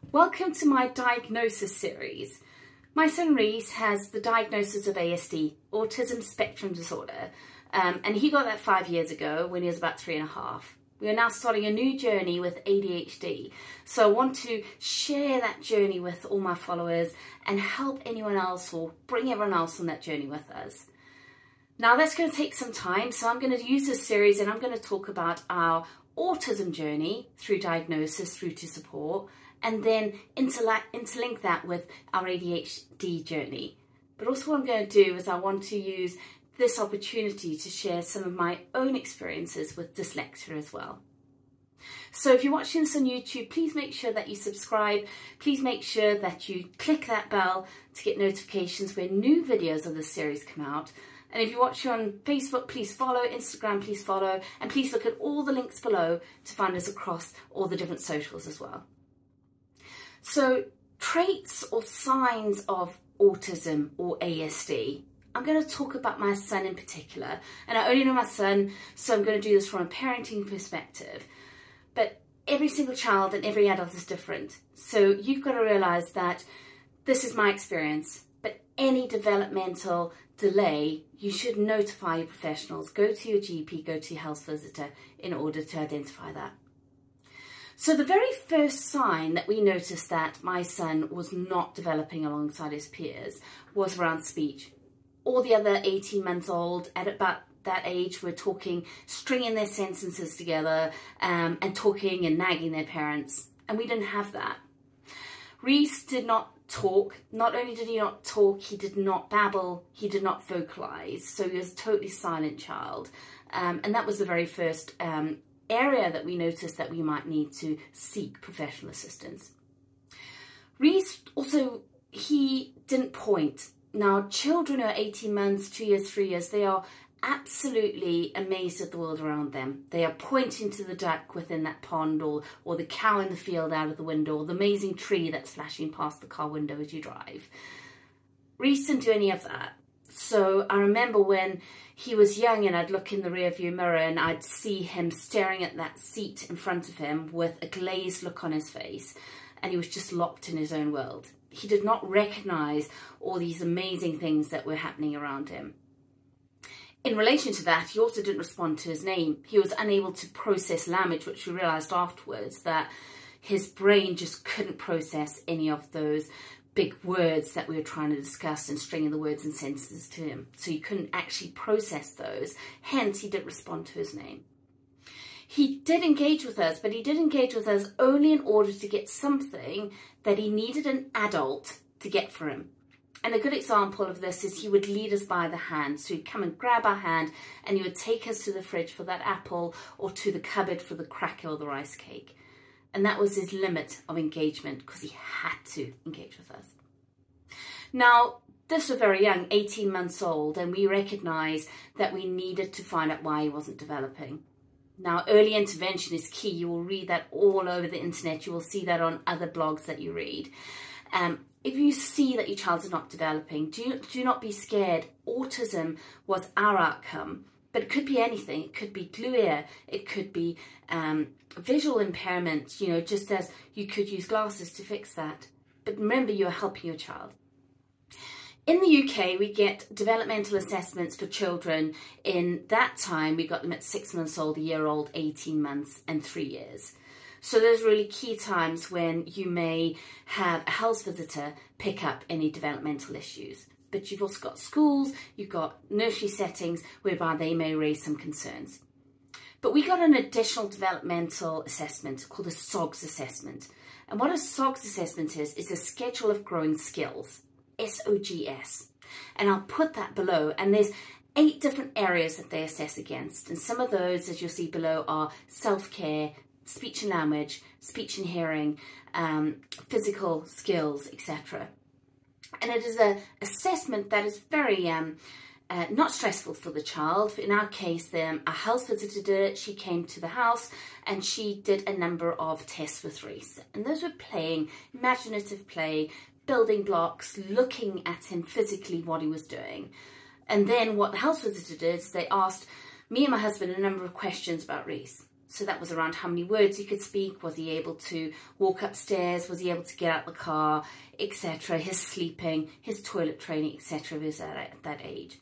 Welcome to my diagnosis series. My son Reese has the diagnosis of ASD, Autism Spectrum Disorder, and he got that 5 years ago when he was about 3.5. We are now starting a new journey with ADHD, so I want to share that journey with all my followers and help anyone else or bring everyone else on that journey with us. Now that's going to take some time, so I'm going to use this series and I'm going to talk about our autism journey through diagnosis through to support, and then interlink that with our ADHD journey. But also what I'm going to do is I want to use this opportunity to share some of my own experiences with dyslexia as well. So if you're watching this on YouTube, please make sure that you subscribe. Please make sure that you click that bell to get notifications when new videos of this series come out. And if you're watching on Facebook, please follow, Instagram, please follow, and please look at all the links below to find us across all the different socials as well. So traits or signs of autism or ASD. I'm going to talk about my son in particular, and I only know my son, so I'm going to do this from a parenting perspective. But every single child and every adult is different. So you've got to realise that this is my experience, but any developmental delay, you should notify your professionals. Go to your GP, go to your health visitor in order to identify that. So the very first sign that we noticed that my son was not developing alongside his peers was around speech. All the other 18-month-old at about that age were talking, stringing their sentences together and talking and nagging their parents, and we didn't have that. Reese did not talk. Not only did he not talk, he did not babble, he did not vocalise, so he was a totally silent child, and that was the very first area that we noticed that we might need to seek professional assistance. Reese also, he didn't point. Now children who are 18 months, 2 years, 3 years, they are absolutely amazed at the world around them. They are pointing to the duck within that pond, or the cow in the field out of the window, or the amazing tree that's flashing past the car window as you drive. Reese didn't do any of that. So I remember when he was young and I'd look in the rearview mirror and I'd see him staring at that seat in front of him with a glazed look on his face, and he was just locked in his own world. He did not recognise all these amazing things that were happening around him. In relation to that, he also didn't respond to his name. He was unable to process language, which we realised afterwards that his brain just couldn't process any of those big words that we were trying to discuss and stringing the words and sentences to him. So he couldn't actually process those, hence he didn't respond to his name. He did engage with us, but he did engage with us only in order to get something that he needed an adult to get for him. And a good example of this is he would lead us by the hand. So he'd come and grab our hand and he would take us to the fridge for that apple or to the cupboard for the cracker or the rice cake. And that was his limit of engagement because he had to engage with us. Now, this was very young, 18 months old, and we recognised that we needed to find out why he wasn't developing. Now, early intervention is key. You will read that all over the internet. You will see that on other blogs that you read. If you see that your child is not developing, do not be scared. Autism was our outcome, but it could be anything. It could be glue, it could be visual impairment, you know, just as you could use glasses to fix that. But remember, you're helping your child. In the UK, we get developmental assessments for children. In that time, we got them at 6 months old, a year old, 18 months, and 3 years. So those really key times when you may have a health visitor pick up any developmental issues. But you've also got schools, you've got nursery settings whereby they may raise some concerns. But we got an additional developmental assessment called a SOGS assessment. And what a SOGS assessment is a schedule of growing skills, SOGS. And I'll put that below, and there's 8 different areas that they assess against. And some of those, as you'll see below, are self-care, speech and language, speech and hearing, physical skills, etc. And it is an assessment that is very not stressful for the child. In our case, a health visitor did it. She came to the house and she did a number of tests with Reese. And those were playing, imaginative play, building blocks, looking at him physically, what he was doing. And then what the health visitor did is they asked me and my husband a number of questions about Reese. So that was around how many words he could speak, was he able to walk upstairs, was he able to get out the car, etc., his sleeping, his toilet training, etc. was at that age.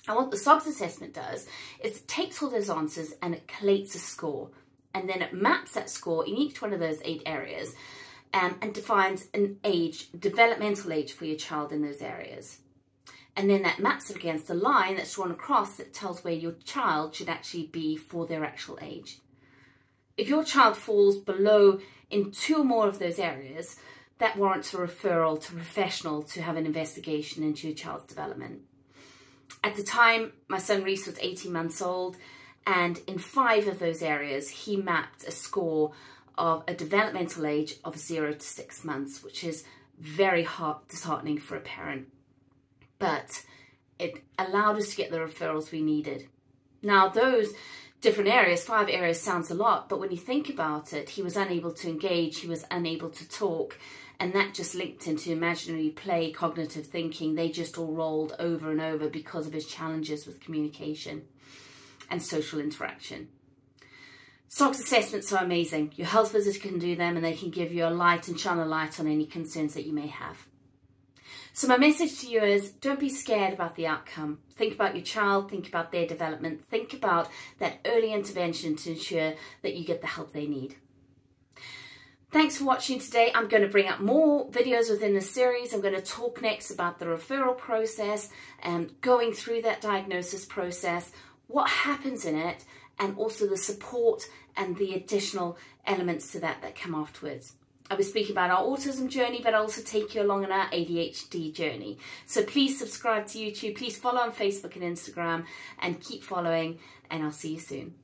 And what the SOGS assessment does is it takes all those answers and it collates a score. And then it maps that score in each one of those 8 areas and defines an age, developmental age for your child in those areas. And then that maps it against a line that's drawn across that tells where your child should actually be for their actual age. If your child falls below in 2 or more of those areas, that warrants a referral to a professional to have an investigation into your child's development. At the time, my son Reese was 18 months old, and in 5 of those areas, he mapped a score of a developmental age of 0 to 6 months, which is very disheartening for a parent. But it allowed us to get the referrals we needed. Now, those different areas, 5 areas sounds a lot, but when you think about it, he was unable to engage, he was unable to talk, and that just linked into imaginary play, cognitive thinking. They just all rolled over and over because of his challenges with communication and social interaction. SOGS assessments are amazing. Your health visitor can do them and they can give you a light and shine a light on any concerns that you may have. So my message to you is, don't be scared about the outcome. Think about your child, think about their development, think about that early intervention to ensure that you get the help they need. Thanks for watching today. I'm going to bring up more videos within the series. I'm going to talk next about the referral process and going through that diagnosis process, what happens in it, and also the support and the additional elements to that come afterwards. I will speak about our autism journey, but I'll also take you along on our ADHD journey. So please subscribe to YouTube, please follow on Facebook and Instagram, and keep following, and I'll see you soon.